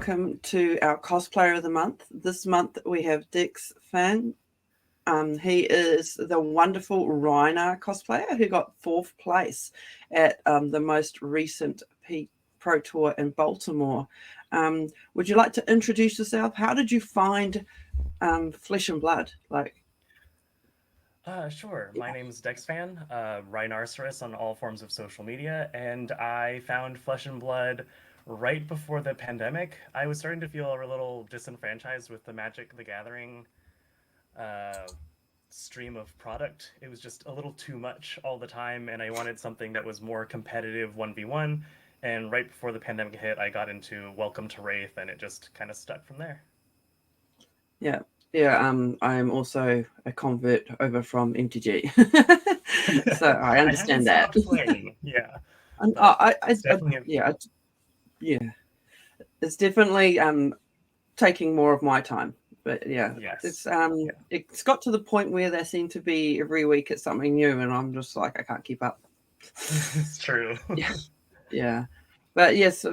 welcome to our cosplayer of the month. This month we have Dex Phan. He is the wonderful Reiner cosplayer who got fourth place at the most recent Pro Tour in Baltimore. Would you like to introduce yourself? How did you find Flesh and Blood? Sure. My name is Dex Phan, Rhinarceros on all forms of social media, and I found Flesh and Blood right before the pandemic. I was starting to feel a little disenfranchised with the Magic the Gathering uh, stream of product. It was just a little too much all the time, and I wanted something that was more competitive 1v1. And right before the pandemic hit, I got into Welcome to Wraith, and it just kind of stuck from there. Yeah, yeah. I am also a convert over from MTG, so I I haven't understand that. stopped playing, yeah, And but it's definitely yeah, yeah. It's definitely taking more of my time. But yeah, yes, yeah. it's got to the point where they seem to be every week it's something new, and I'm just like I can't keep up. It's true. Yeah, yeah. But yes,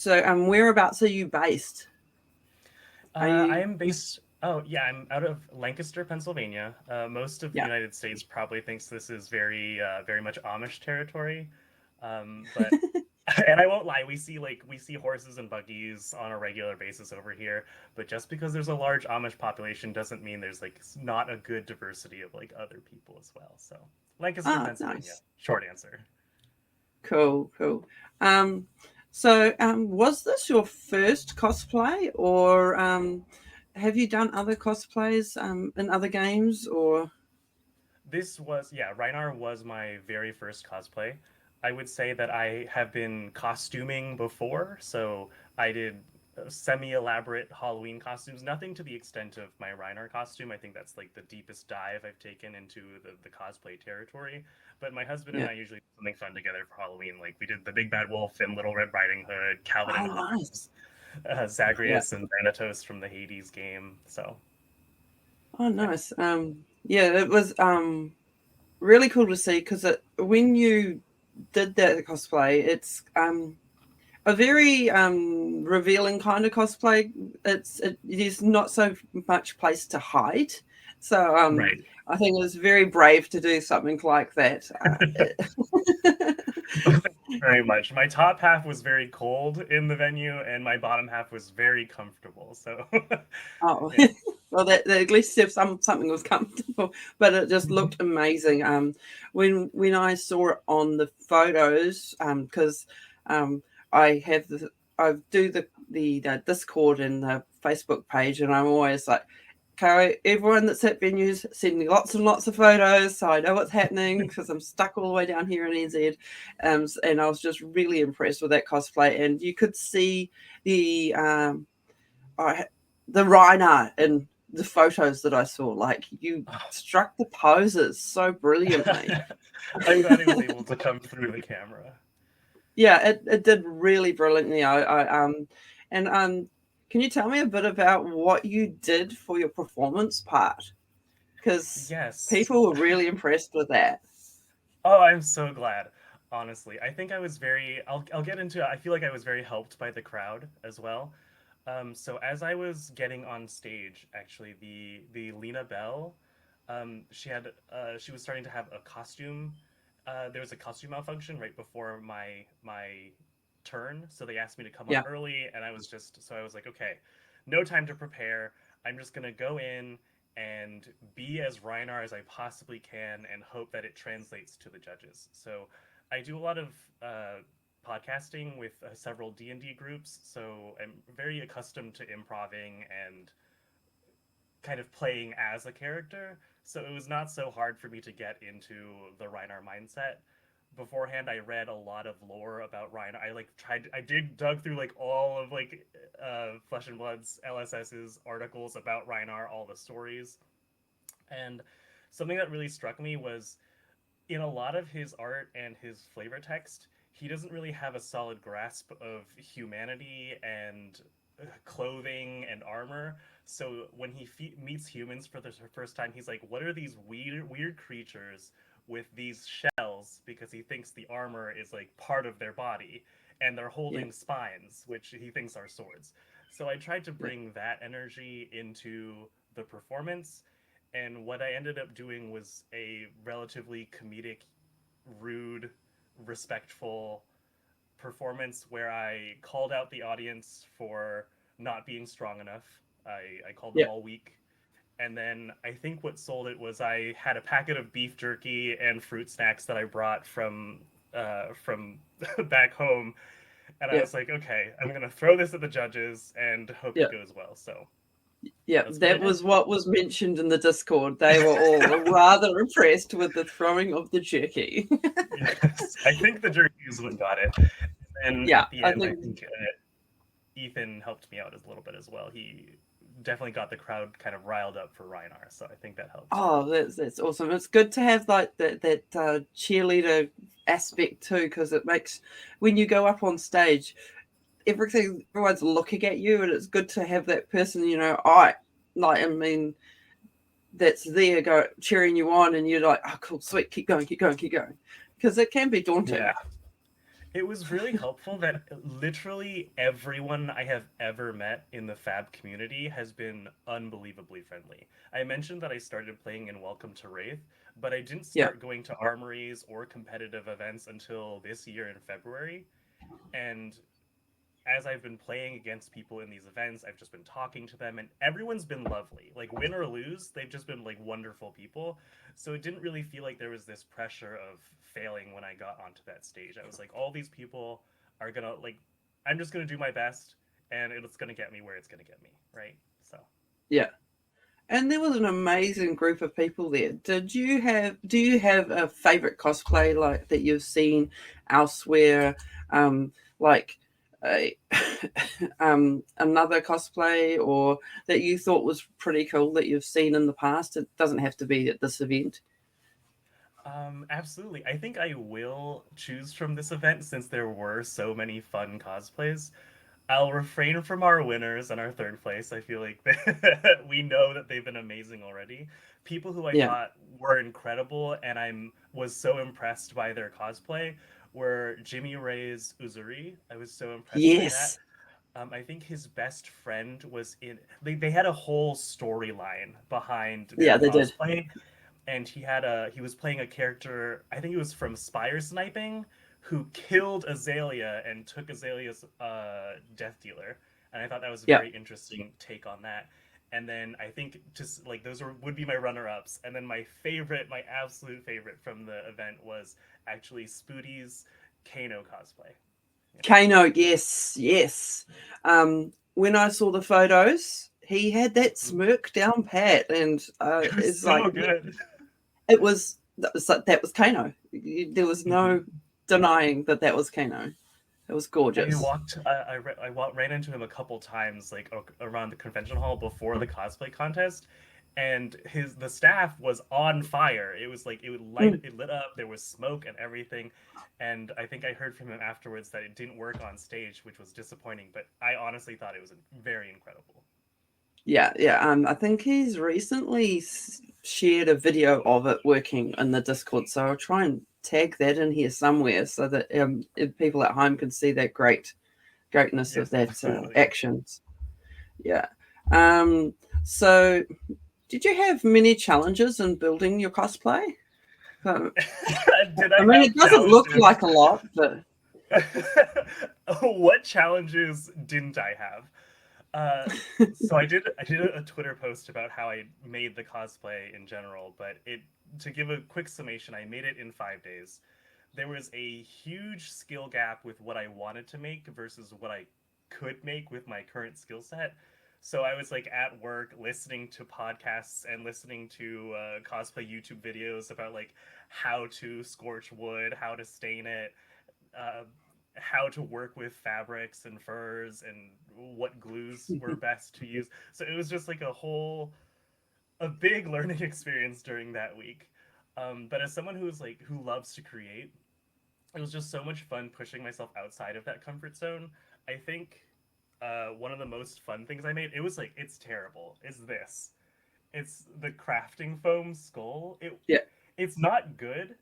whereabouts are you based? Are I you? am based. Oh, yeah, I'm out of Lancaster, Pennsylvania. Most of the Yeah. United States probably thinks this is very much Amish territory. But and I won't lie, we see horses and buggies on a regular basis over here. But just because there's a large Amish population doesn't mean there's like not a good diversity of like other people as well. So Lancaster, Ah, Pennsylvania. nice. Short answer. Cool, cool. Um, was this your first cosplay, or have you done other cosplays in other games, or? This was, yeah, Reinar was my very first cosplay. I would say that I have been costuming before, so I did semi-elaborate Halloween costumes, nothing to the extent of my Reinar costume. I think that's like the deepest dive I've taken into the cosplay territory. But my husband and Yeah. I usually do something fun together for Halloween. Like we did the Big Bad Wolf and Little Red Riding Hood, Calvin Oh, and nice. Hobbes, Yeah. Zagreus and Thanatos from the Hades game. So, Oh, yeah. nice. Yeah, it was really cool to see because when you did that cosplay, it's a very revealing kind of cosplay. There's not so much place to hide, so Right. I think it was very brave to do something like that. Thank you very much. My top half was very cold in the venue, and my bottom half was very comfortable. So, Oh, yeah. well, that at least if something was comfortable, but it just Mhm. looked amazing. When I saw it on the photos, because um, I have I do the Discord and the Facebook page, and I'm always like, okay, everyone that's at venues send me lots and lots of photos, so I know what's happening because I'm stuck all the way down here in NZ. And I was just really impressed with that cosplay, and you could see the I the Rhino in the photos that I saw. Like you struck the poses so brilliantly. I'm glad it was able to come through the camera. Yeah, it did really brilliantly. And can you tell me a bit about what you did for your performance part? Because Yes. people were really impressed with that. Oh, I'm so glad. Honestly, I think I was very. I'll get into it. I feel like I was very helped by the crowd as well. So as I was getting on stage, actually, the Lena Bell, she was starting to have a costume. There was a costume malfunction right before my turn, so they asked me to come on Yeah. early, and I was like, okay, no time to prepare. I'm just gonna go in and be as Reinar as I possibly can, and hope that it translates to the judges. So I do a lot of uh, podcasting with several D&D groups, so I'm very accustomed to improving and kind of playing as a character. So it was not so hard for me to get into the Reinar mindset. Beforehand, I read a lot of lore about Reinar. Dug through like all of like Flesh and Blood's LSS's articles about Reinar, all the stories, and something that really struck me was in a lot of his art and his flavor text, he doesn't really have a solid grasp of humanity and clothing and armor. So when he meets humans for the first time, he's like, "What are these weird creatures with these shells?" Because he thinks the armor is like part of their body, and they're Yeah. holding spines, which he thinks are swords. So I tried to Yeah. bring that energy into the performance, and what I ended up doing was a relatively comedic, rude, respectful performance where I called out the audience for not being strong enough. I called them Yeah. all weak. And then I think what sold it was I had a packet of beef jerky and fruit snacks that I brought from back home, and I Yeah. was like, okay, I'm gonna throw this at the judges and hope Yeah. it goes well. So Yeah, that's what I that did. was what was mentioned in the Discord. They were all rather impressed with the throwing of the jerky. Yes, I think the jerky is what got it. And Yeah, at the I end, I think. think Ethan helped me out a little bit as well. He definitely got the crowd kind of riled up for Reinar, so I think that helped. Oh, that's awesome. It's good to have like that cheerleader aspect too, because it makes when you go up on stage, everyone's looking at you, and it's good to have that person. I mean, that's there go cheering you on, and you're like, oh, cool, sweet, keep going, keep going, keep going, because it can be daunting. Yeah. It was really helpful that literally everyone I have ever met in the Fab community has been unbelievably friendly. I mentioned that I started playing in Welcome to Wraith, but I didn't Yeah, start going to armories or competitive events until this year in February. And as I've been playing against people in these events, I've just been talking to them, and everyone's been lovely. Like, win or lose, they've just been like wonderful people. So it didn't really feel like there was this pressure of failing when I got onto that stage. I was like, all these people are gonna like, I'm just gonna do my best, and it's gonna get me where it's gonna get me, right? So yeah. And there was an amazing group of people there. Do you have a favorite cosplay like that you've seen elsewhere? Like a, another cosplay or that you thought was pretty cool that you've seen in the past? It doesn't have to be at this event. Absolutely. I think I will choose from this event since there were so many fun cosplays. I'll refrain from our winners and our third place. I feel like we know that they've been amazing already. People who I Yeah. thought were incredible and was so impressed by their cosplay were Jimmy Ray's Uzuri. I was so impressed by that. Yes. I think his best friend was in. They had a whole storyline behind their Yeah, they did. cosplay, and he was playing a character. I think it was from Spire Sniping, who killed Azalea and took Azalea's death dealer, and I thought that was a Yeah. very interesting take on that. And then I think just like would be my runner ups, and then my absolute favorite from the event was actually Spooty's Kano cosplay. Yeah. Kano, yes, yes. When I saw the photos, he had that Mhm. smirk down pat, and It was it's like so good. that was Kano. There was Mhm. no denying that that was Kano. It was I gorgeous. walked. Ran into him a couple times, like around the convention hall before the cosplay contest, and the staff was on fire. It was like Mm, it lit up. There was smoke and everything, and I think I heard from him afterwards that it didn't work on stage, which was disappointing. But I honestly thought it was very incredible. yeah, yeah. I think he's recently shared a video of it working in the Discord, so I'll try and tag that in here somewhere so that if people at home can see that greatness of Yes, that absolutely. actions. Yeah. Um, so, did you have many challenges in building your cosplay? Um, Did I I mean, it have doesn't look challenges? like a lot, but What challenges didn't I have? Uh, so I did a Twitter post about how I made the cosplay in general, but it to give a quick summation, I made it in 5 days. There was a huge skill gap with what I wanted to make versus what I could make with my current skill set. So I was like at work listening to podcasts and listening to cosplay YouTube videos about like how to scorch wood, how to stain it, uh, how to work with fabrics and furs and what glues were best to use. So it was just like a big learning experience during that week. But as someone who loves to create, it was just so much fun pushing myself outside of that comfort zone. I think one of the most fun things I made, it was like it's terrible. Is this? It's the crafting foam skull. yeah, It's not good,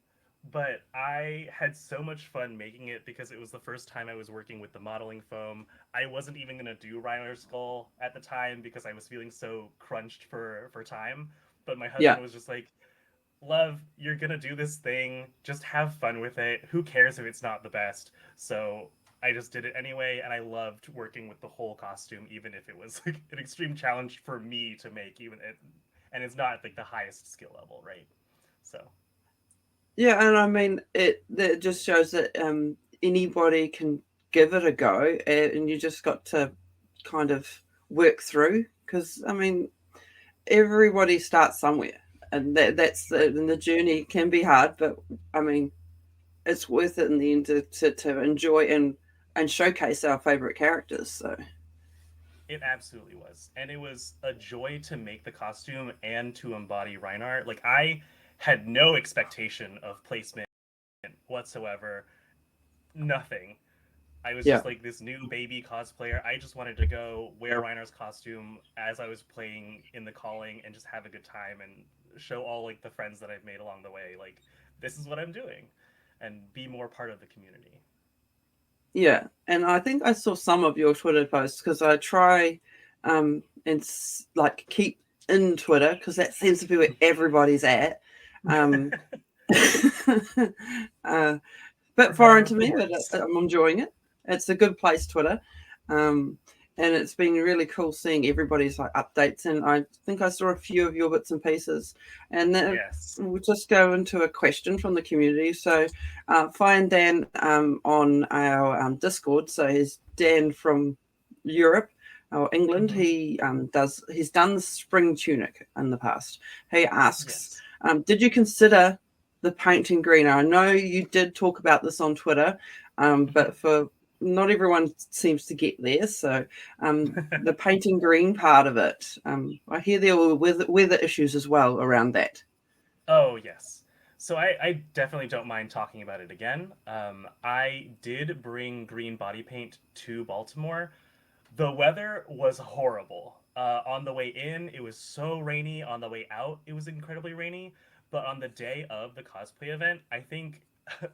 but I had so much fun making it because it was the first time I was working with the modeling foam. I wasn't even gonna do Reiner's skull at the time because I was feeling so crunched for time. But my Yeah. husband was just like, "Love, you're gonna do this thing. Just have fun with it. Who cares if it's not the best?" So I just did it anyway, and I loved working with the whole costume, even if it was like an extreme challenge for me to make. And it's not like the highest skill level, right? So Yeah, and I mean it. That just shows that anybody can give it a go, and you just got to kind of work through. Because I mean, everybody starts somewhere, and that's right. and the journey can be hard, but I mean, it's worth it in the end to enjoy and showcase our favorite characters. So It absolutely was. And it was a joy to make the costume and to embody Reinar. Like, I had no expectation of placement whatsoever. Nothing. I was yeah, just like this new baby cosplayer. I just wanted to go wear Reinar's costume as I was playing in the calling and just have a good time and show all like the friends that I've made along the way, like, this is what I'm doing and be more part of the community. yeah, and I think I saw some of your Twitter posts because I try and like keep in Twitter because that seems to be where everybody's at. Um, uh, bit foreign to Of me, but course. I'm enjoying it. It's a good place, Twitter. Um, and it's been really cool seeing everybody's like updates. And I think I saw a few of your bits and pieces. And then Yes. we'll just go into a question from the community. So find Dan on our Discord. So he's Dan from Europe or England. Hmm. He's done the spring tunic in the past. He asks, Yes. did you consider the painting green? I know you did talk about this on Twitter, but for not everyone seems to get there. So the painting green part of it, I hear there were weather issues as well around that. Oh, yes. So I definitely don't mind talking about it again. I did bring green body paint to Baltimore. The weather was horrible. On the way in, it was so rainy. On the way out, it was incredibly rainy. But on the day of the cosplay event, I think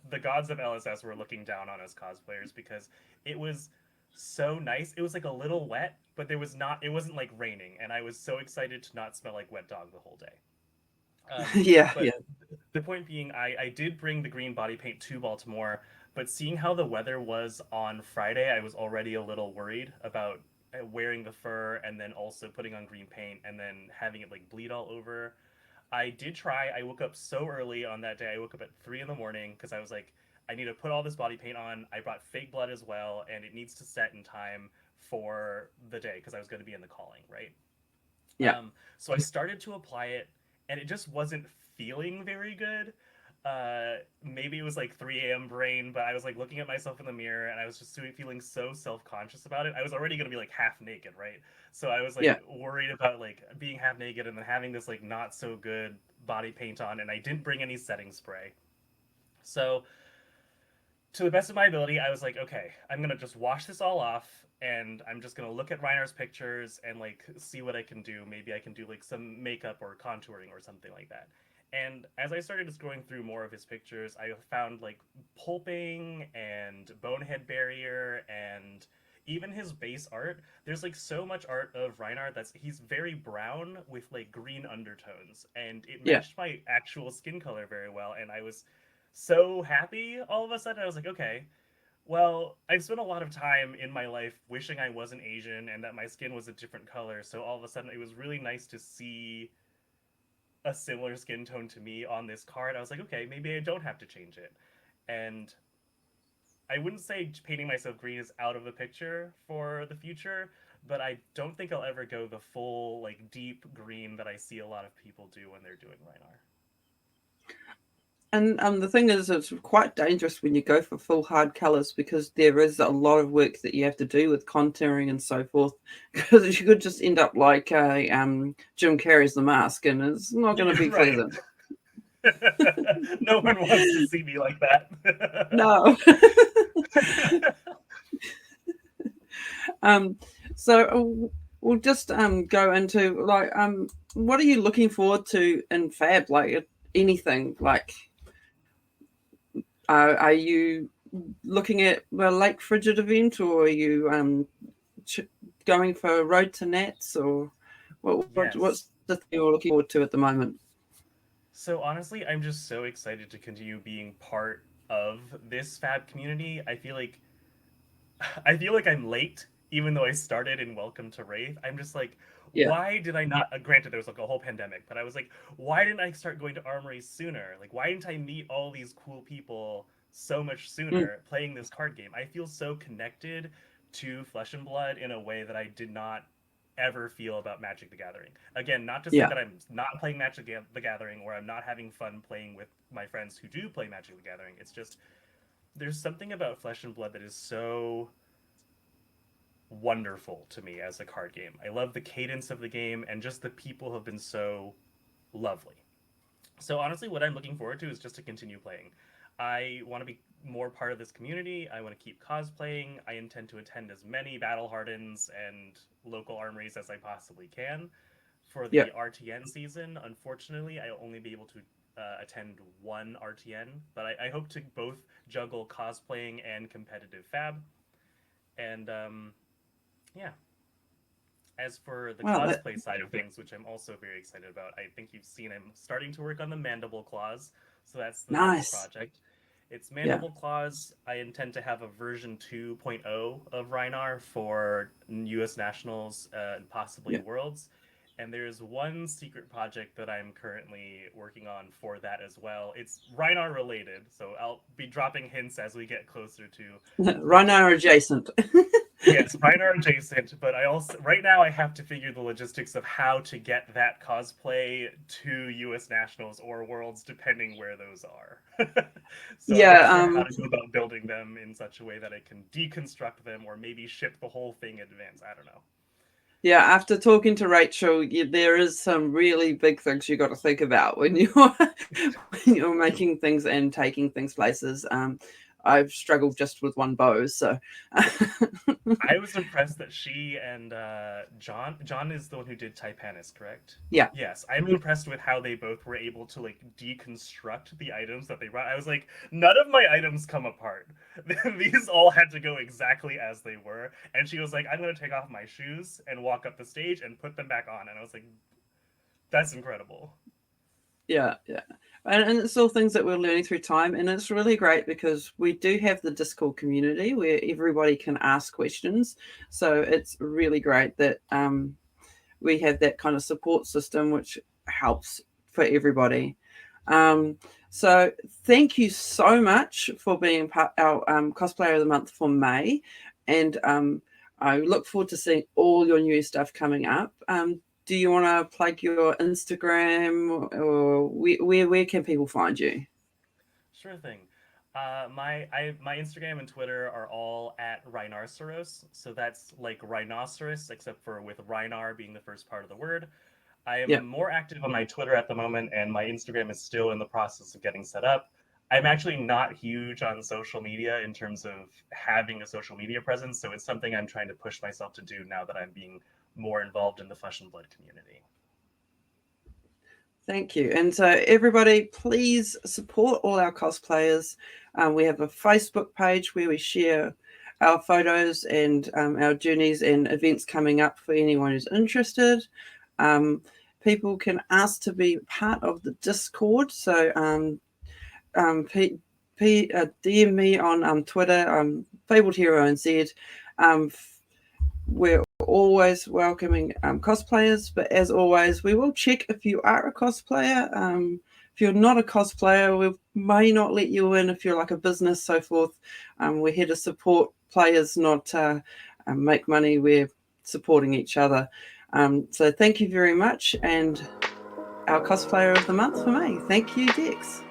the gods of LSS were looking down on us cosplayers because it was so nice. It was like a little wet, but it wasn't like raining. And I was so excited to not smell like wet dog the whole day. Yeah, yeah, But the point being, I did bring the green body paint to Baltimore, but seeing how the weather was on Friday, I was already a little worried about wearing the fur and then also putting on green paint and then having it like bleed all over. I did try. I woke up so early on that day. I woke up at 3 in the morning because I was like, I need to put all this body paint on. I brought fake blood as well, and it needs to set in time for the day because I was going to be in the calling, right? yeah, So I started to apply it, and it just wasn't feeling very good. Maybe it was like 3 a.m. brain, but I was like looking at myself in the mirror, and I was just feeling so self conscious about it. I was already gonna be like half naked, right? So I was yeah. like worried about like being half naked and then having this like not so good body paint on, and I didn't bring any setting spray. So to the best of my ability, I was like, okay, I'm gonna just wash this all off, and I'm just gonna look at Reiner's pictures and like see what I can do. Maybe I can do like some makeup or contouring or something like that. And as I started just going through more of his pictures, I found like pulping and bonehead barrier and even his base art. There's like so much art of Reinar that's he's very brown with like green undertones, and it Yeah. matched my actual skin color very well. And I was so happy all of a sudden. I was like, okay, well, I've spent a lot of time in my life wishing I wasn't Asian and that my skin was a different color. So all of a sudden, it was really nice to see a similar skin tone to me on this card. I was like, okay, maybe I don't have to change it. And I wouldn't say painting myself green is out of the picture for the future, but I don't think I'll ever go the full, like, deep green that I see a lot of people do when they're doing Reinar. And the thing is, it's quite dangerous when you go for full hard colors because there is a lot of work that you have to do with contouring and so forth. Because you could just end up like Jim Carrey's The Mask, and it's not going to be Right. pleasant. No one wants to see me like that. No. um, so we'll just go into like what are you looking forward to in Fab? Like anything like Are you looking at a Lake Frigid event, or are you going for Road to Nats, or what's Yes. the thing you're looking forward to at the moment? So honestly, I'm just so excited to continue being part of this fab community. I feel like I'm late, even though I started in Welcome to Wraith. I'm just like, Yeah. why did I not? Granted, there was like a whole pandemic, but I was like, why didn't I start going to armories sooner? Like, why didn't I meet all these cool people so much Mm, sooner playing this card game? I feel so connected to Flesh and Blood in a way that I did not ever feel about Magic the Gathering. Again, not to say yeah. that I'm not playing Magic the Gathering or I'm not having fun playing with my friends who do play Magic the Gathering. It's just there's something about Flesh and Blood that is so wonderful to me as a card game. I love the cadence of the game, and just the people have been so lovely. So honestly, what I'm looking forward to is just to continue playing. I want to be more part of this community. I want to keep cosplaying. I intend to attend as many battle hardens and local armories as I possibly can. For Yeah. the RTN season, unfortunately, I'll only be able to attend one RTN, but I hope to both juggle cosplaying and competitive fab. And yeah, as for the Well, that, cosplay side of things, which I'm also very excited about, I think you've seen I'm starting to work on the Mandible Claws, so that's the next nice. project. It's Yeah. Mandible Claws. I intend to have a version 2.0 of Rhinar for US Nationals and possibly Yeah. Worlds. And there's one secret project that I'm currently working on for that as well. It's Rhinar related, so I'll be dropping hints as we get closer to Runner launching. adjacent. Yes, mine are adjacent, but I also right now I have to figure the logistics of how to get that cosplay to US Nationals or Worlds, depending where those are. So I'm not Yeah. sure how to go about building them in such a way that I can deconstruct them or maybe ship the whole thing in advance. I don't know. Yeah, after talking to Rachel, there is some really big things you got to think about when you're when you're making things and taking things places. I've struggled just with one bow, so I was impressed that she and John is the one who did Taipanis, correct? yeah, Yes, I'm impressed with how they both were able to like deconstruct the items that they brought. I was like, none of my items come apart. These all had to go exactly as they were. And she was like, I'm going to take off my shoes and walk up the stage and put them back on. And I was like, that's incredible. yeah, and it's all things that we're learning through time, and it's really great because we do have the Discord community where everybody can ask questions. So it's really great that we have that kind of support system, which helps for everybody. Um, so thank you so much for being part our cosplayer of the month for May, and I look forward to seeing all your new stuff coming up. Do you want to plug your Instagram, or where can people find you? Sure thing. My Instagram and Twitter are all at Rhinoceros, so that's like rhinoceros, except for with Rhinar being the first part of the word. I Yeah. am more active on my Twitter at the moment, and my Instagram is still in the process of getting set up. I'm actually not huge on social media in terms of having a social media presence, so it's something I'm trying to push myself to do now that I'm being more involved in the Flesh and Blood community. Thank you. And so, everybody, please support all our cosplayers. We have a Facebook page where we share our photos and our journeys and events coming up for anyone who's interested. Um, People can ask to be part of the Discord. So, DM me on Twitter, Fabled Hero NZ. Um, we're always welcoming cosplayers, but as always, we will check if you are a cosplayer. If you're not a cosplayer, we may not let you in if you're like a business, so forth. We're here to support players, not make money. We're supporting each other. So thank you very much, and our cosplayer of the month for May. Thank you, Dex.